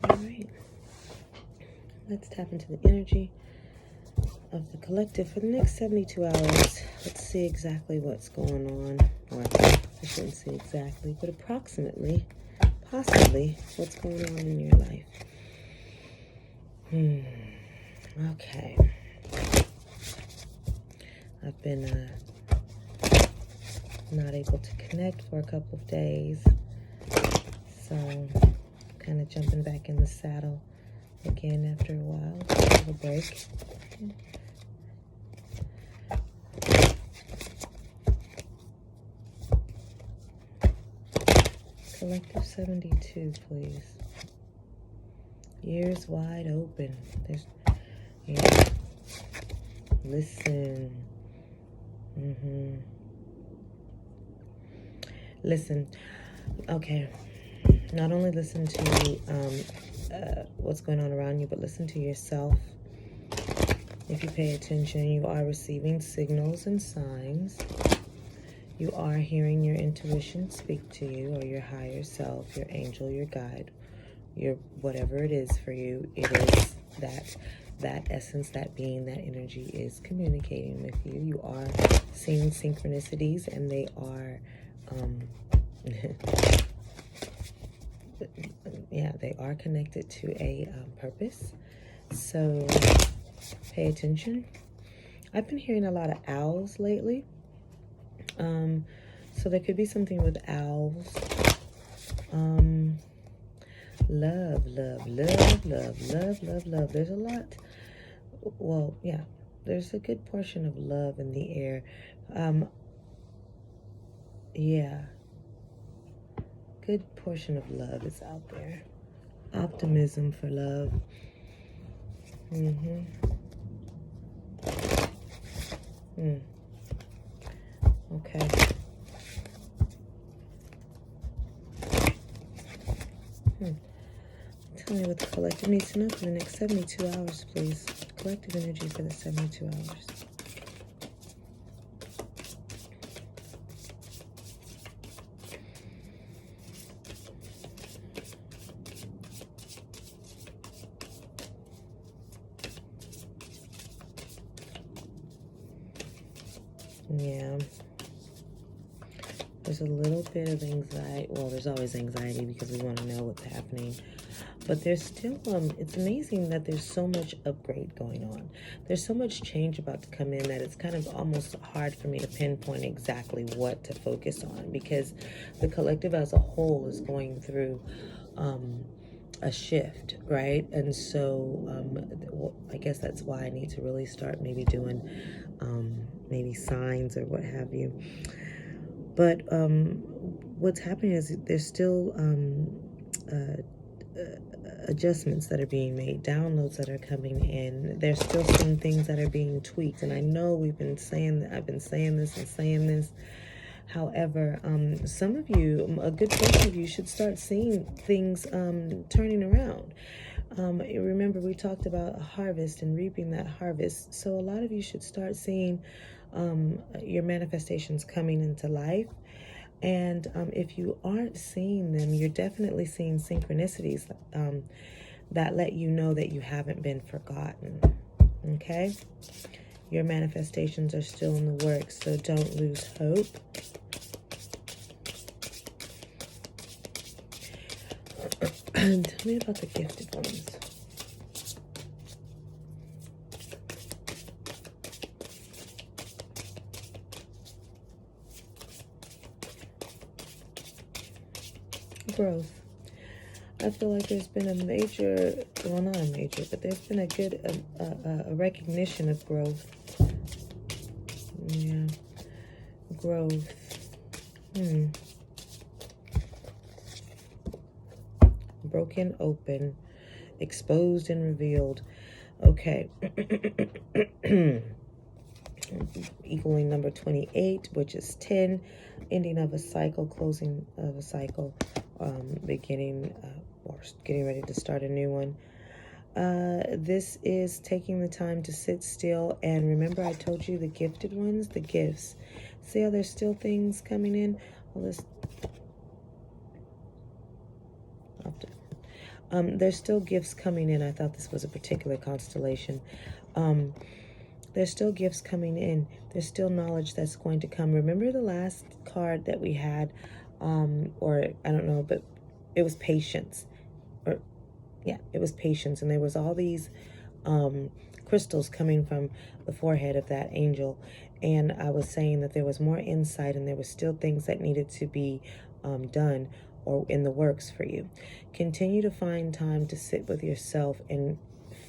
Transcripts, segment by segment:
All right. Let's tap into the energy of the collective for the next 72 hours. Let's see exactly what's going on. Or I shouldn't say exactly, but approximately, possibly, what's going on in your life. Okay. I've been not able to connect for a couple of days. So, kind of jumping back in the saddle again after a while. Have a break. Collective 72, please. Ears wide open. Yeah. Listen. Listen. Okay. Not only listen to what's going on around you, but listen to yourself. If you pay attention, you are receiving signals and signs. You are hearing your intuition speak to you, or your higher self, your angel, your guide, your whatever it is for you. It is that essence, that being, that energy is communicating with you. You are seeing synchronicities, and they are yeah, they are connected to a purpose. So pay attention. I've been hearing a lot of owls lately. So there could be something with owls. Love. There's a lot. Well, yeah, there's a good portion of love in the air. Yeah. Good portion of love is out there. Optimism for love. Okay. Tell me what the collective needs to know for the next 72 hours, please. Collective energy for the 72 hours. Yeah. There's a little bit of anxiety. Well, there's always anxiety because we want to know what's happening. But there's still, it's amazing that there's so much upgrade going on. There's so much change about to come in that it's kind of almost hard for me to pinpoint exactly what to focus on, because the collective as a whole is going through a shift, right? And so I guess that's why I need to really start maybe doing maybe signs or what have you. But what's happening is there's still adjustments that are being made, downloads that are coming in. There's still some things that are being tweaked, and I know I've been saying this. However, some of you, a good portion of you, should start seeing things turning around. Remember, we talked about a harvest and reaping that harvest. So a lot of you should start seeing your manifestations coming into life. And if you aren't seeing them, you're definitely seeing synchronicities that let you know that you haven't been forgotten. Okay? Your manifestations are still in the works, so don't lose hope. And tell me about the gifted ones. Growth. I feel like there's been a major, well, not a major, but there's been a good a recognition of growth. Yeah. Growth. Broken open, exposed and revealed. Okay. Equaling number 28, which is 10, ending of a cycle, closing of a cycle, beginning or getting ready to start a new one. This is taking the time to sit still, and remember I told you the gifted ones, the gifts. See how there's still things coming in? There's still gifts coming in. I thought this was a particular constellation. There's still gifts coming in. There's still knowledge that's going to come. Remember the last card that we had, or I don't know, but it was patience. Or yeah, it was patience. And there was all these crystals coming from the forehead of that angel. And I was saying that there was more insight and there was still things that needed to be done or in the works for you. Continue to find time to sit with yourself and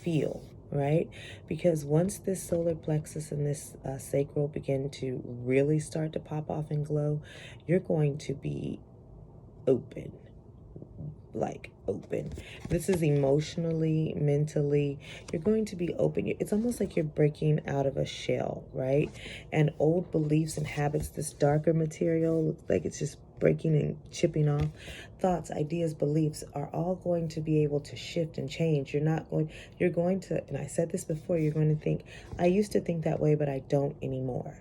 feel, right? Because once this solar plexus and this sacral begin to really start to pop off and glow, you're going to be open. Like open. This is emotionally, mentally, you're going to be open. It's almost like you're breaking out of a shell, right? And old beliefs and habits, this darker material, looks like it's just breaking and chipping off. Thoughts, ideas, beliefs are all going to be able to shift and change. You're going to, and I said this before, you're going to think, I used to think that way, but I don't anymore.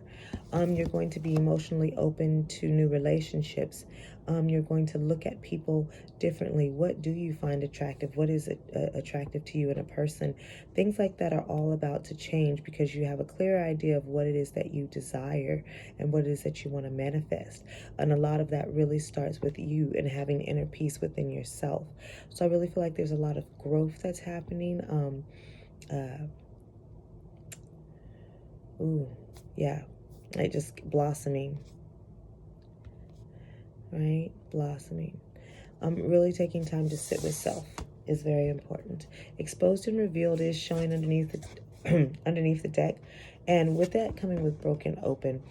You're going to be emotionally open to new relationships. You're going to look at people differently. What do you find attractive? What is attractive to you in a person? Things like that are all about to change because you have a clear idea of what it is that you desire and what it is that you want to manifest. And a lot of that really starts with you and having inner peace within yourself. So I really feel like there's a lot of growth that's happening. Like just blossoming, right? Blossoming. Really taking time to sit with self is very important. Exposed and revealed is showing underneath the underneath the deck, and with that coming with broken open,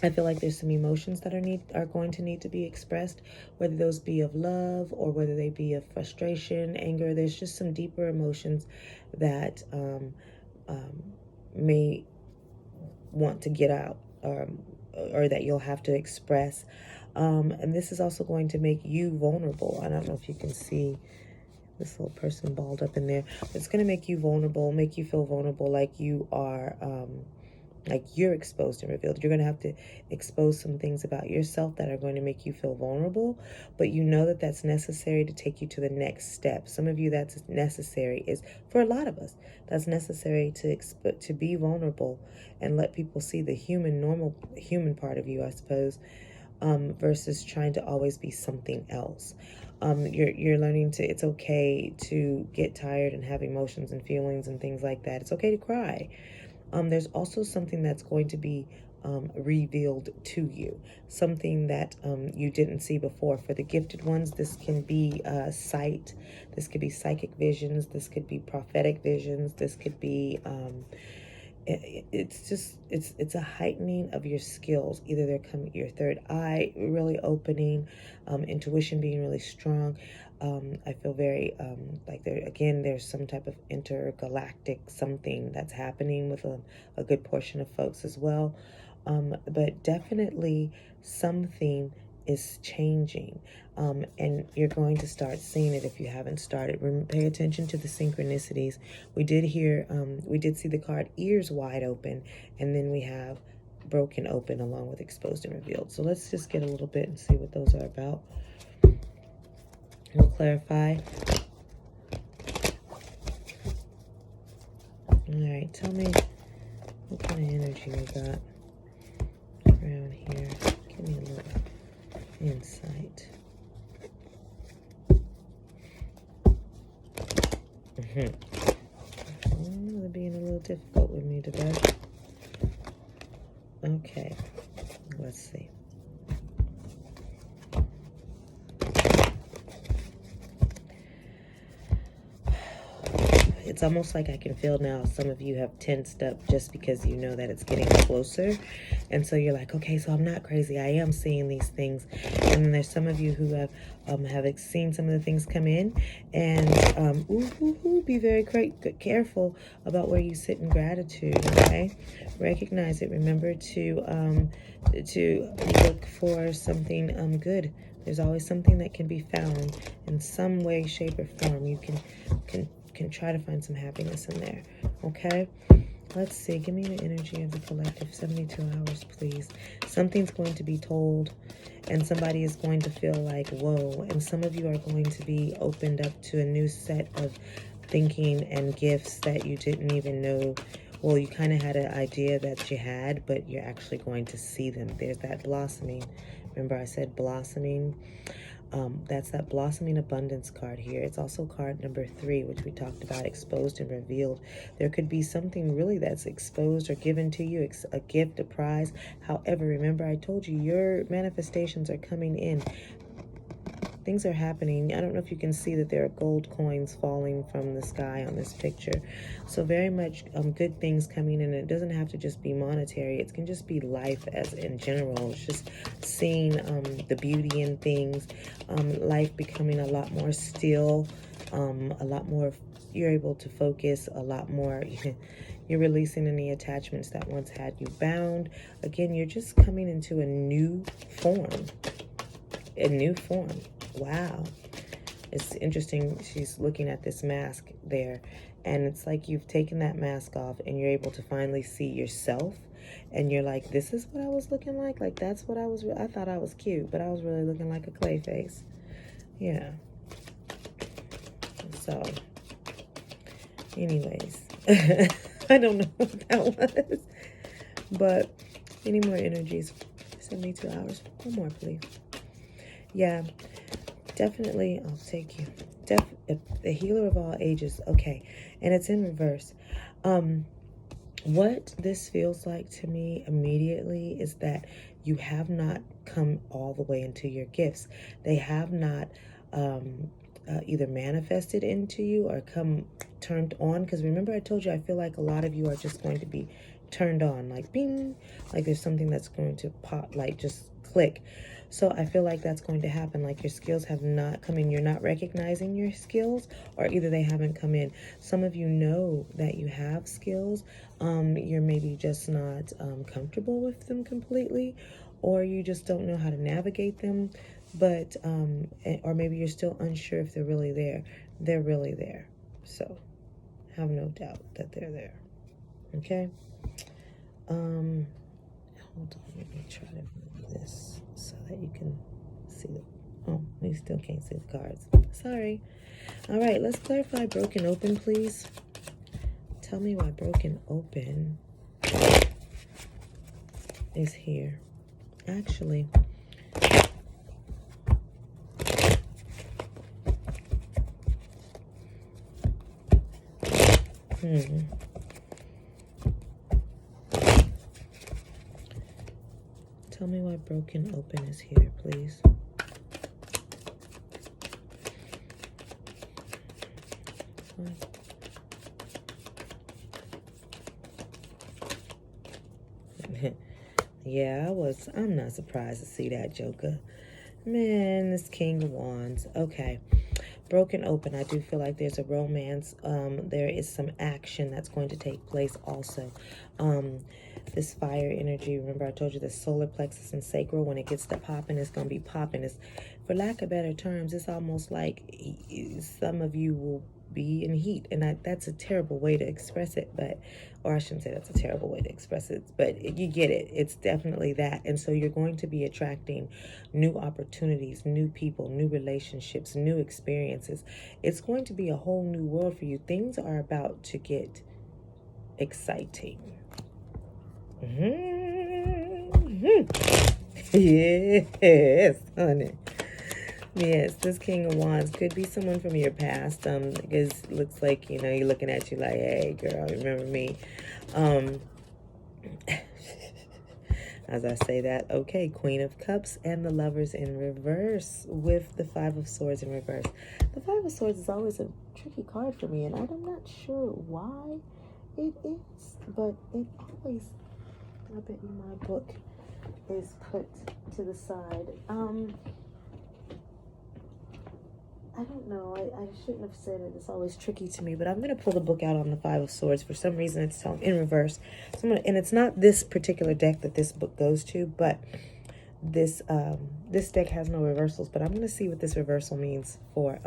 I feel like there's some emotions that are going to need to be expressed, whether those be of love or whether they be of frustration, anger. There's just some deeper emotions that may want to get out, or that you'll have to express. And this is also going to make you vulnerable. I don't know if you can see this little person balled up in there. It's going to make you vulnerable, make you feel vulnerable, like you are, like you're exposed and revealed. You're going to have to expose some things about yourself that are going to make you feel vulnerable, but you know that that's necessary to take you to the next step. Some of you, that's necessary, is for a lot of us, that's necessary to be vulnerable and let people see the normal human part of you, I suppose, versus trying to always be something else. You're learning it's okay to get tired and have emotions and feelings and things like that. It's okay to cry. There's also something that's going to be revealed to you, something that you didn't see before. For the gifted ones, this can be sight, this could be psychic visions, this could be prophetic visions, this could be it's a heightening of your skills. Either they're coming, your third eye really opening, intuition being really strong. I feel very like there's some type of intergalactic something that's happening with a good portion of folks as well. But definitely something is changing, and you're going to start seeing it if you haven't started. Pay attention to the synchronicities. We did see the card ears wide open, and then we have broken open along with exposed and revealed. So let's just get a little bit and see what those are about. We'll clarify. All right, tell me what kind of energy we got around here. Give me a little insight. They're being a little difficult with me today. Okay, let's see. It's almost like I can feel now some of you have tensed up just because you know that it's getting closer. And so you're like, okay, so I'm not crazy. I am seeing these things. And then there's some of you who have seen some of the things come in. And be very careful about where you sit in gratitude, okay? Recognize it. Remember to look for something good. There's always something that can be found in some way, shape, or form. You can try to find some happiness in there, okay? Let's see. Give me the energy of the collective. 72 hours, please. Something's going to be told, and somebody is going to feel like, whoa. And some of you are going to be opened up to a new set of thinking and gifts that you didn't even know. Well, you kind of had an idea that you had, but you're actually going to see them. There's that blossoming. Remember I said blossoming? That's that blossoming abundance card here. It's also card number 3, which we talked about, exposed and revealed. There could be something really that's exposed or given to you, a gift, a prize. However, remember I told you your manifestations are coming in. Things are happening. I don't know if you can see that there are gold coins falling from the sky on this picture. So very much good things coming in. It doesn't have to just be monetary. It can just be life as in general. It's just seeing the beauty in things. Life becoming a lot more still, a lot more, you're able to focus a lot more. You're releasing any attachments that once had you bound. Again, you're just coming into a new form. A new form. Wow. It's interesting. She's looking at this mask there, and it's like you've taken that mask off and you're able to finally see yourself, and you're like, this is what I was looking like. Like, that's what I thought I was cute, but I was really looking like a clay face. Yeah. So anyways, I don't know what that was, but any more energies? 72 hours. One more, please. Yeah, definitely. I'll take you. The healer of all ages. Okay, and it's in reverse. What this feels like to me immediately is that you have not come all the way into your gifts. They have not either manifested into you or come turned on. Because remember I told you, I feel like a lot of you are just going to be turned on, like bing, like there's something that's going to pop, like just click. So I feel like that's going to happen. Like your skills have not come in. You're not recognizing your skills, or either they haven't come in. Some of you know that you have skills. You're maybe just not comfortable with them completely, or you just don't know how to navigate them. But, or maybe you're still unsure if they're really there. They're really there. So have no doubt that they're there. Okay. Hold on, let me try to move this so that you can see the, oh, you still can't see the cards. Sorry. All right, let's clarify broken open, please. Tell me why broken open is here. Actually, tell me why broken open is here, please. Yeah, I'm not surprised to see that, Joker. Man, this King of Wands. Okay. Broken open. I do feel like there's a romance. There is some action that's going to take place also. This fire energy, remember I told you the solar plexus and sacral, when it gets to popping, it's going to be popping. It's, for lack of better terms, it's almost like some of you will be in heat, and that's a terrible way to express it, but, or I shouldn't say that's a terrible way to express it, but you get it. It's definitely that. And so you're going to be attracting new opportunities, new people, new relationships, new experiences. It's going to be a whole new world for you. Things are about to get exciting. Yes, honey. Yes, this King of Wands could be someone from your past. Because it looks like, you know, you're looking at you like, hey, girl, remember me? As I say that, okay, Queen of Cups and the Lovers in reverse with the Five of Swords in reverse. The Five of Swords is always a tricky card for me, and I'm not sure why it is, but it always, I bet you my book is put to the side. I don't know. I shouldn't have said it. It's always tricky to me, but I'm going to pull the book out on the Five of Swords. For some reason, it's in reverse. So and it's not this particular deck that this book goes to, but this this deck has no reversals. But I'm going to see what this reversal means for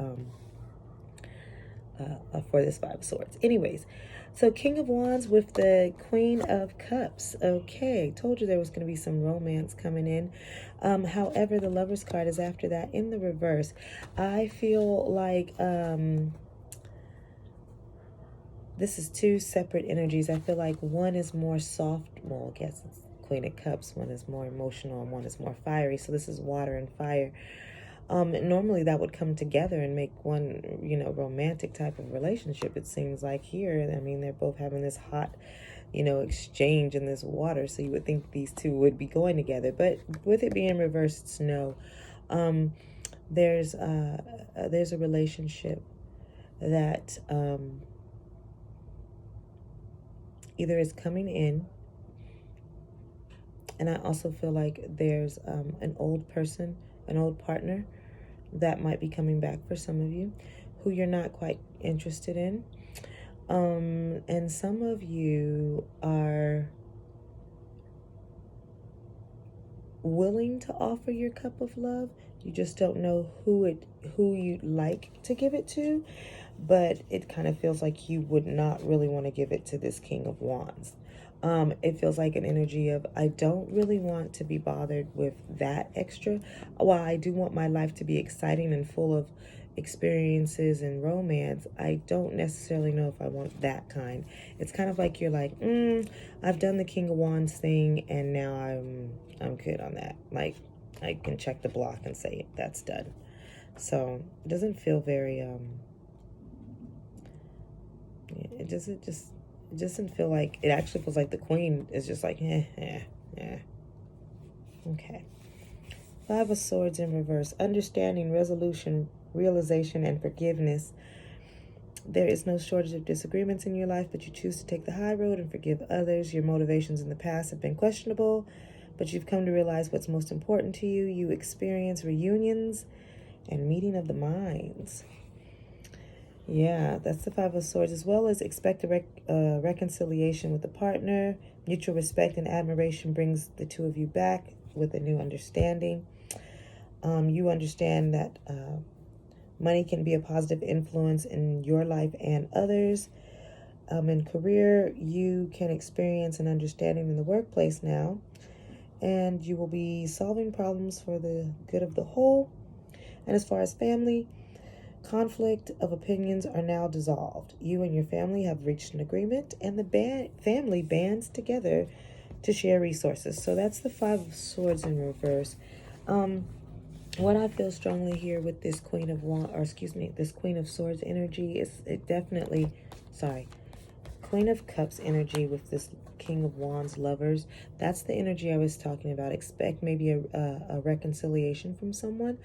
for this Five of Swords. Anyways, so King of Wands with the Queen of Cups. Okay, told you there was going to be some romance coming in. However, the Lover's card is after that in the reverse. I feel like this is two separate energies. I feel like one is more soft. Well, I guess it's Queen of Cups. One is more emotional and one is more fiery. So this is water and fire. Normally that would come together and make one, romantic type of relationship. It seems like here, I mean, they're both having this hot, exchange in this water. So you would think these two would be going together, but with it being reversed, it's no. There's a relationship that either is coming in, and I also feel like there's an old person, an old partner that might be coming back for some of you who you're not quite interested in. And some of you are willing to offer your cup of love. You just don't know who you'd like to give it to, but it kind of feels like you would not really want to give it to this King of Wands. It feels like an energy of, I don't really want to be bothered with that extra. While I do want my life to be exciting and full of experiences and romance, I don't necessarily know if I want that kind. It's kind of like you're like, I've done the King of Wands thing, and now I'm good on that. Like, I can check the block and say that's done. So it doesn't feel very it doesn't feel like, it actually feels like the Queen is just like, Okay. Five of Swords in reverse. Understanding, resolution, realization, and forgiveness. There is no shortage of disagreements in your life, but you choose to take the high road and forgive others. Your motivations in the past have been questionable, but you've come to realize what's most important to you. You experience reunions and meeting of the minds. Yeah, that's the Five of Swords, as well as expect a reconciliation with a partner. Mutual respect and admiration brings the two of you back with a new understanding. You understand that money can be a positive influence in your life and others. In career, you can experience an understanding in the workplace now, and you will be solving problems for the good of the whole. And as far as family, conflict of opinions are now dissolved. You and your family have reached an agreement, and the family bands together to share resources. So that's the Five of Swords in reverse. What I feel strongly here with this Queen of this Queen of Swords energy is Queen of Cups energy with this King of Wands lovers. That's the energy I was talking about. Expect maybe a reconciliation from someone.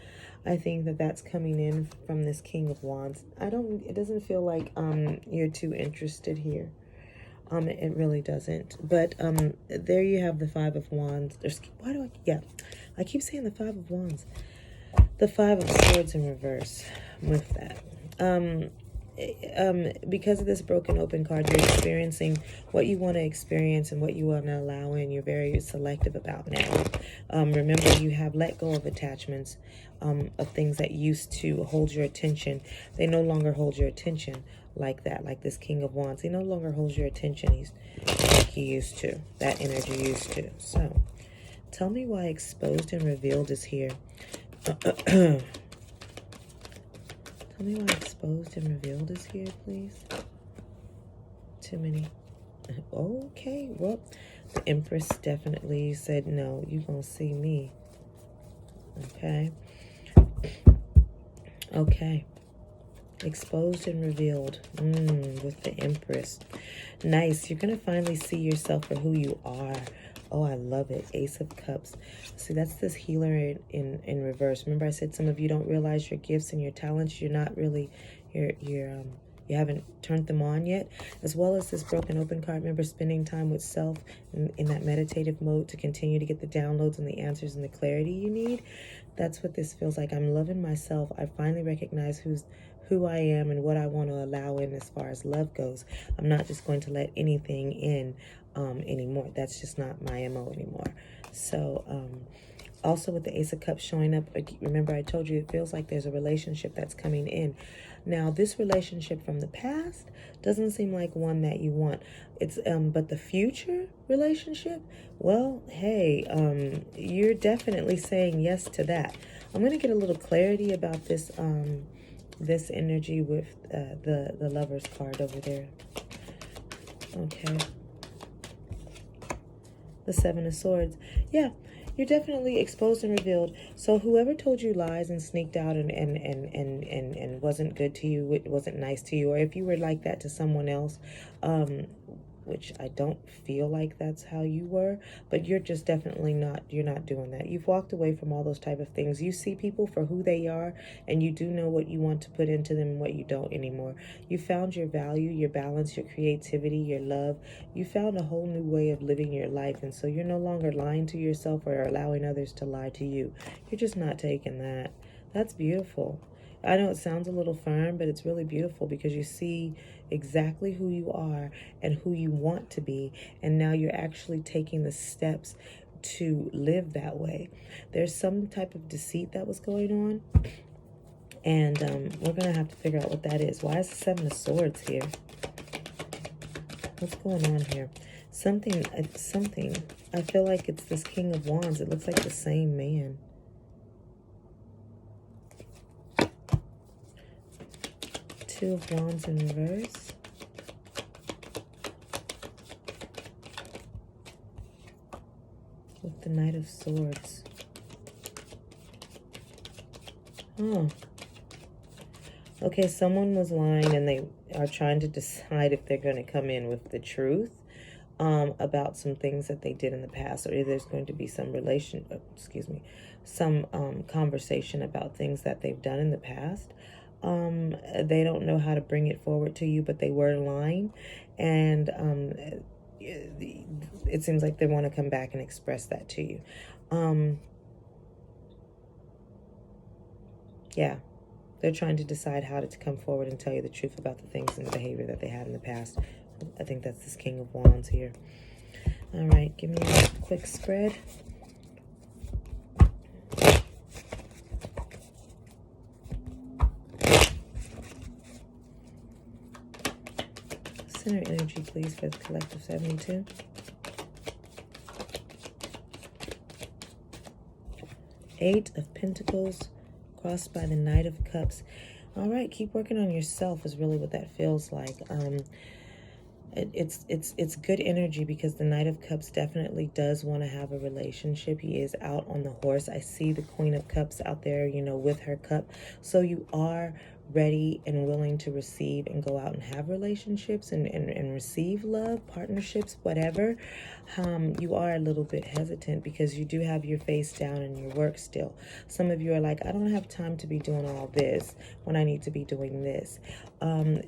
I think that's coming in from this King of Wands. It doesn't feel like you're too interested here. It really doesn't. But there you have the Five of Wands. I keep saying the Five of Wands. The Five of Swords in reverse with that. Because of this broken open card, you're experiencing what you want to experience and what you want to allow in. You're very selective about now. Remember, you have let go of attachments of things that used to hold your attention. They no longer hold your attention like that, like this King of Wands. He no longer holds your attention like he used to. That energy used to. So, tell me why exposed and revealed is here. Tell me why exposed and revealed is here, please. Too many. Okay, well, the Empress definitely said, no, you gonna see me. Okay. Okay. Exposed and revealed with the Empress. Nice. You're gonna finally see yourself for who you are. Oh, I love it. Ace of Cups. See, that's this healer in reverse. Remember I said some of you don't realize your gifts and your talents. You're not really, you haven't turned them on yet. As well as this broken open card. Remember spending time with self in that meditative mode to continue to get the downloads and the answers and the clarity you need. That's what this feels like. I'm loving myself. I finally recognize who I am and what I want to allow in as far as love goes. I'm not just going to let anything in anymore. That's just not my MO anymore. So Also with the Ace of Cups showing up, remember I told you it feels like there's a relationship that's coming in. Now, this relationship from the past doesn't seem like one that you want. It's but the future relationship, well, hey, you're definitely saying yes to that. I'm going to get a little clarity about this this energy with the Lover's card over there. Okay. The Seven of Swords. Yeah, you're definitely exposed and revealed. So whoever told you lies and sneaked out and wasn't good to you, it wasn't nice to you, or if you were like that to someone else, which I don't feel like that's how you were, but you're just definitely not, you're not doing that. You've walked away from all those type of things. You see people for who they are, and you do know what you want to put into them and what you don't anymore. You found your value, your balance, your creativity, your love. You found a whole new way of living your life, and so you're no longer lying to yourself or allowing others to lie to you. You're just not taking that. That's beautiful. I know it sounds a little firm, but it's really beautiful because you see exactly who you are and who you want to be, and now you're actually taking the steps to live that way. There's some type of deceit that was going on, and we're going to have to figure out what that is. Why is the Seven of Swords here? What's going on here? Something, I feel like it's this King of Wands. It looks like the same man. Two of Wands in reverse. With the Knight of Swords. Oh. Okay, someone was lying and they are trying to decide if they're going to come in with the truth about some things that they did in the past, or there's going to be some conversation about things that they've done in the past. They don't know how to bring it forward to you, but they were lying, and it seems like they want to come back and express that to you. Yeah, they're trying to decide how to come forward and tell you the truth about the things and the behavior that they had in the past. I think that's this King of Wands here. All right, give me a quick spread. Center energy, please, for the collective 72. Eight of Pentacles, crossed by the Knight of Cups. All right, keep working on yourself is really what that feels like. It's good energy because the Knight of Cups definitely does want to have a relationship. He is out on the horse. I see the Queen of Cups out there, you know, with her cup. So you are ready and willing to receive and go out and have relationships and receive love, partnerships, whatever. You are a little bit hesitant because you do have your face down in your work still. Some of you are like, I don't have time to be doing all this when I need to be doing this.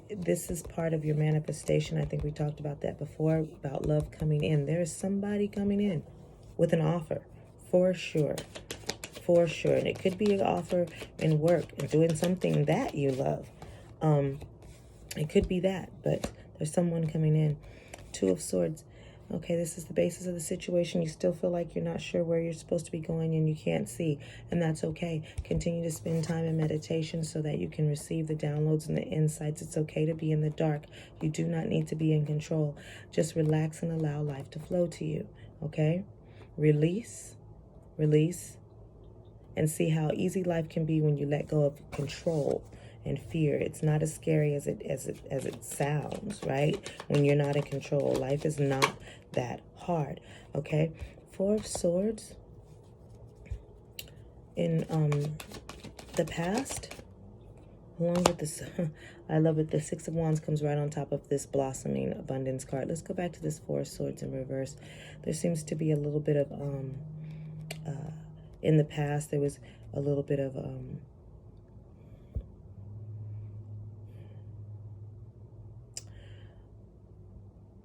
This is part of your manifestation. I think we talked about that before, about love coming in. There is somebody coming in with an offer, for sure. For sure. And it could be an offer in work and doing something that you love. It could be that, but there's someone coming in. Two of Swords. Okay, this is the basis of the situation. You still feel like you're not sure where you're supposed to be going and you can't see, and that's okay. Continue to spend time in meditation so that you can receive the downloads and the insights. It's okay to be in the dark. You do not need to be in control. Just relax and allow life to flow to you, okay? Release, and see how easy life can be when you let go of control and fear. It's not as scary as it sounds, right? When you're not in control, life is not that hard, okay? Four of Swords in the past, along with this, I love it. The Six of Wands comes right on top of this blossoming abundance card. Let's go back to this Four of Swords in reverse. There seems to be a little bit of in the past, there was a little bit of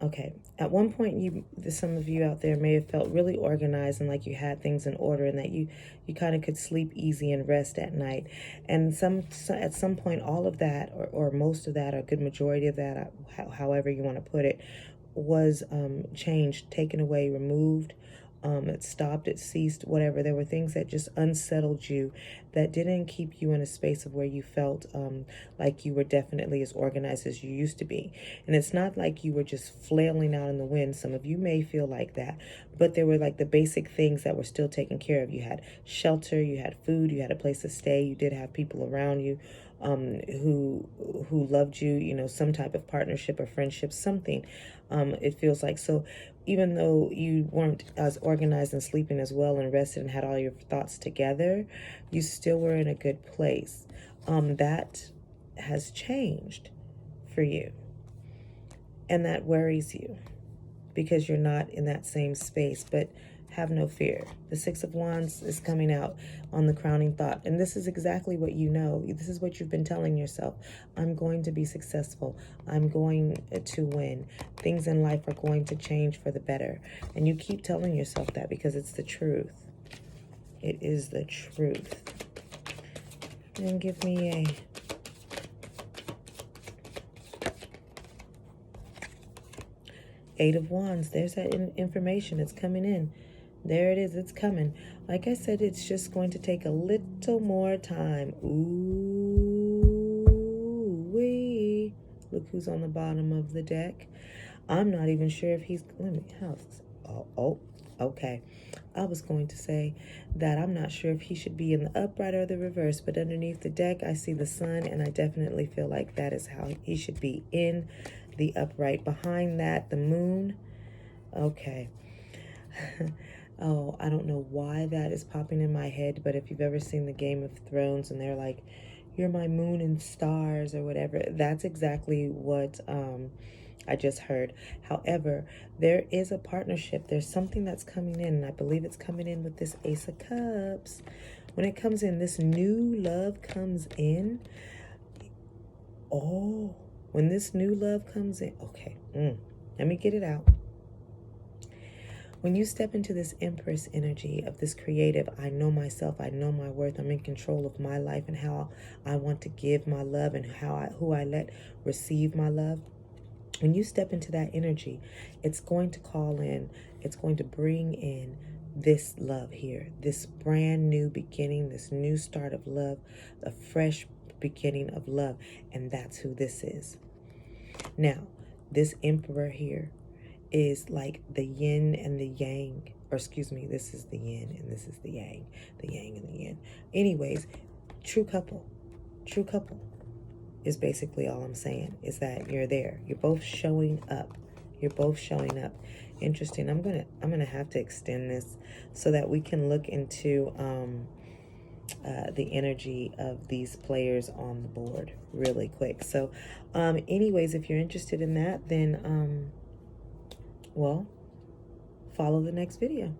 okay, at one point, some of you out there may have felt really organized and like you had things in order, and that you kind of could sleep easy and rest at night. And at some point, all of that, or most of that, or a good majority of that, however you want to put it, was changed, taken away, removed. It stopped, it ceased, whatever. There were things that just unsettled you, that didn't keep you in a space of where you felt like you were definitely as organized as you used to be. And it's not like you were just flailing out in the wind. Some of you may feel like that, but there were like the basic things that were still taken care of. You had shelter, you had food, you had a place to stay, you did have people around you who loved you, you know, some type of partnership or friendship, something. It feels like. So even though you weren't as organized and sleeping as well and rested and had all your thoughts together, you still were in a good place. That has changed for you, and that worries you because you're not in that same space. But have no fear. The Six of Wands is coming out on the crowning thought. And this is exactly what you know. This is what you've been telling yourself. I'm going to be successful. I'm going to win. Things in life are going to change for the better. And you keep telling yourself that because it's the truth. It is the truth. And give me a... Eight of Wands. There's that information. It's coming in. There it is. It's coming. Like I said, it's just going to take a little more time. Ooh, wee. Look who's on the bottom of the deck. I'm not even sure if he's... Let me... Okay. I was going to say that I'm not sure if he should be in the upright or the reverse, but underneath the deck, I see the sun, and I definitely feel like that is how he should be, in the upright. Behind that, the moon. Okay. Oh, I don't know why that is popping in my head, but if you've ever seen the Game of Thrones and they're like, you're my moon and stars or whatever, that's exactly what I just heard. However, there is a partnership. There's something that's coming in, and I believe it's coming in with this Ace of Cups. When it comes in, this new love comes in. Oh, when this new love comes in, okay, let me get it out. When you step into this Empress energy of this creative, I know myself, I know my worth, I'm in control of my life and how I want to give my love and who I let receive my love. When you step into that energy, it's going to call in, it's going to bring in this love here, this brand new beginning, this new start of love, a fresh beginning of love. And that's who this is. Now, this Emperor here is like the yin and the yang, or excuse me, this is the yin and this is the yang and the yin. Anyways, true couple is basically all I'm saying, is that you're there. You're both showing up. You're both showing up. Interesting. I'm gonna have to extend this so that we can look into the energy of these players on the board really quick. So anyways, if you're interested in that, then well, follow the next video.